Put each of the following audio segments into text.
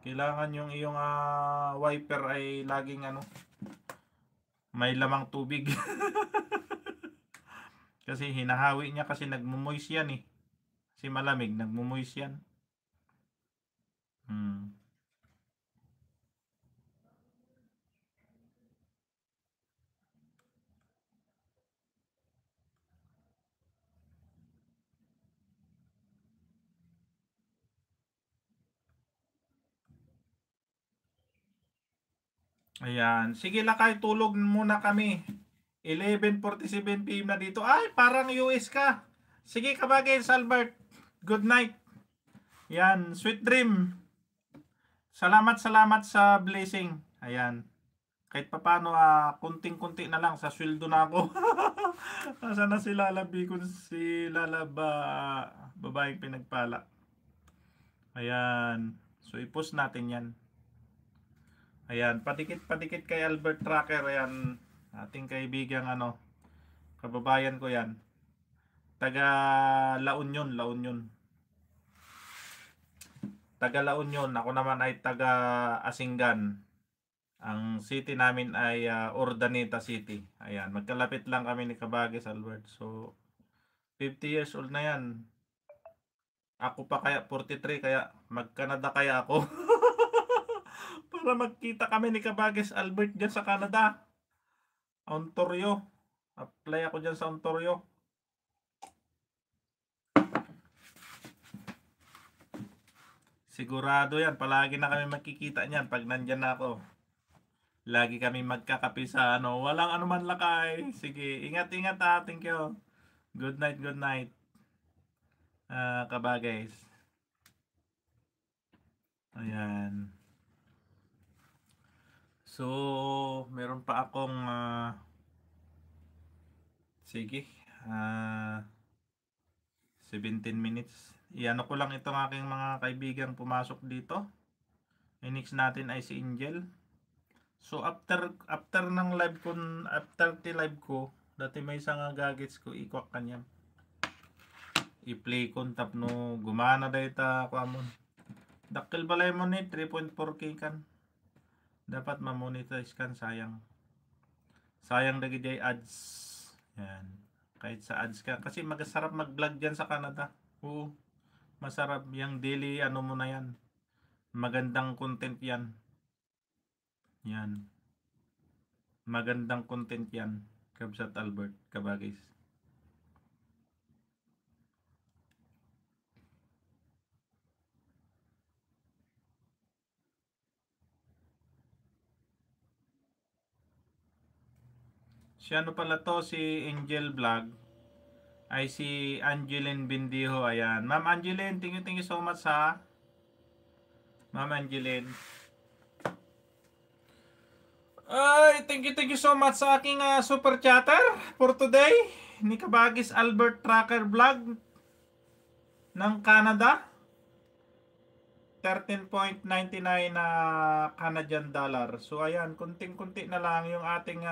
Kailangan yung iyong wiper ay laging may lamang tubig. Kasi hinahawi niya kasi nagmumoist yan eh. Kasi malamig, nagmumoist yan. Ayan. Sige lakay, tulog muna kami. 11:47 PM na dito. Ay, parang US ka. Sige kabagay, Salbert. Good night. Yan, sweet dream. Salamat sa blessing. Ayan. Kahit papano, kunting-kunti na lang sa sweldo na ako. Nasaan na si Lalabi kung si Lalaba, babaeng pinagpala. Ayan. So, i-post natin yan. Ayan, padikit-padikit kay Albert Tracker. Ayan, ating kaibigang kababayan ko yan. Taga La Union, La Union. Taga La Union, ako naman ay taga Asinggan. Ang city namin ay Urdaneta City. Ayan, magkalapit lang kami ni Kabagis Albert. So, 50 years old na yan. Ako pa kaya 43, kaya mag-Canada kaya ako. Para magkita kami ni Kabagis Albert dyan sa Canada. Ontario. Apply ako dyan sa Ontario. Sigurado yan. Palagi na kami magkikita niyan pag nandyan na ako. Lagi kami magkakapi sa walang anuman lakay. Sige, ingat-ingat Thank you. Good night, good night. Kabagis. Ayan. So, meron pa akong sige. 17 minutes. Iano ko lang itong aking mga kaibigang pumasok dito. Next natin ay si Angel. So after ng live ko, after the live ko, dati may isang gadgets ko ikwak kanya. I-play ko tap no gumana data ko amon. Dakil balay mo ni 3.4k kan. Dapat ma-monetize kan, sayang. Sayang dagi day ads. Yan. Kahit sa ads ka kasi magasarap mag-vlog diyan sa Canada. Oo. Masarap yung daily mo na yan. Magandang content yan. Yan. Magandang content yan. Kabsat Albert, Kabagis. Si ano pala to, si Angel Vlog. Ay si Angeline Bindiho. Ayan. Ma'am Angeline, thank you so much ha. Ma'am Angeline. Ay, thank you so much sa aking super chatter for today. Ni Kabagis Albert Tracker Vlog ng Canada. 13.99 na Canadian dollar. So ayan, kunting-kunti na lang yung ating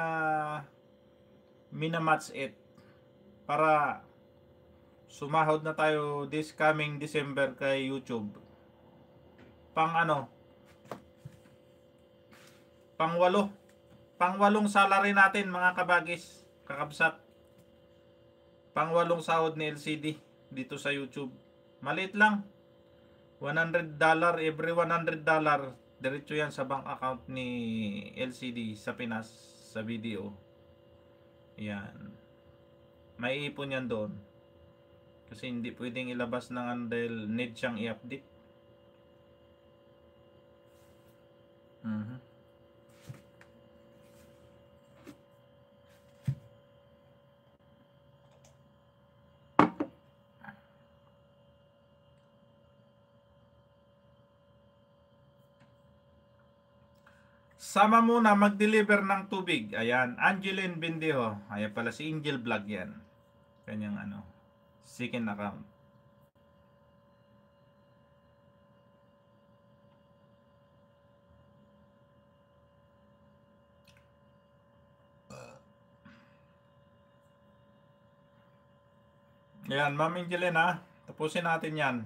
minamatch it para sumahod na tayo this coming December kay YouTube. Pang-walong salary natin mga kabagis, kakabsat. Pang-walong sahod ni LCD dito sa YouTube. Maliit lang. $100 every $100. Diretso yan sa bank account ni LCD sa Pinas sa video. Yan. May ipon yan doon. Kasi hindi pwedeng ilabas ng dahil need siyang i-update. Sama muna mag-deliver ng tubig. Ayan, Angeline Bindiho. Ayan pala si Angel Vlog yan. Kanyang second account. Ayan, Ma'am Angeline ha. Tapusin natin yan.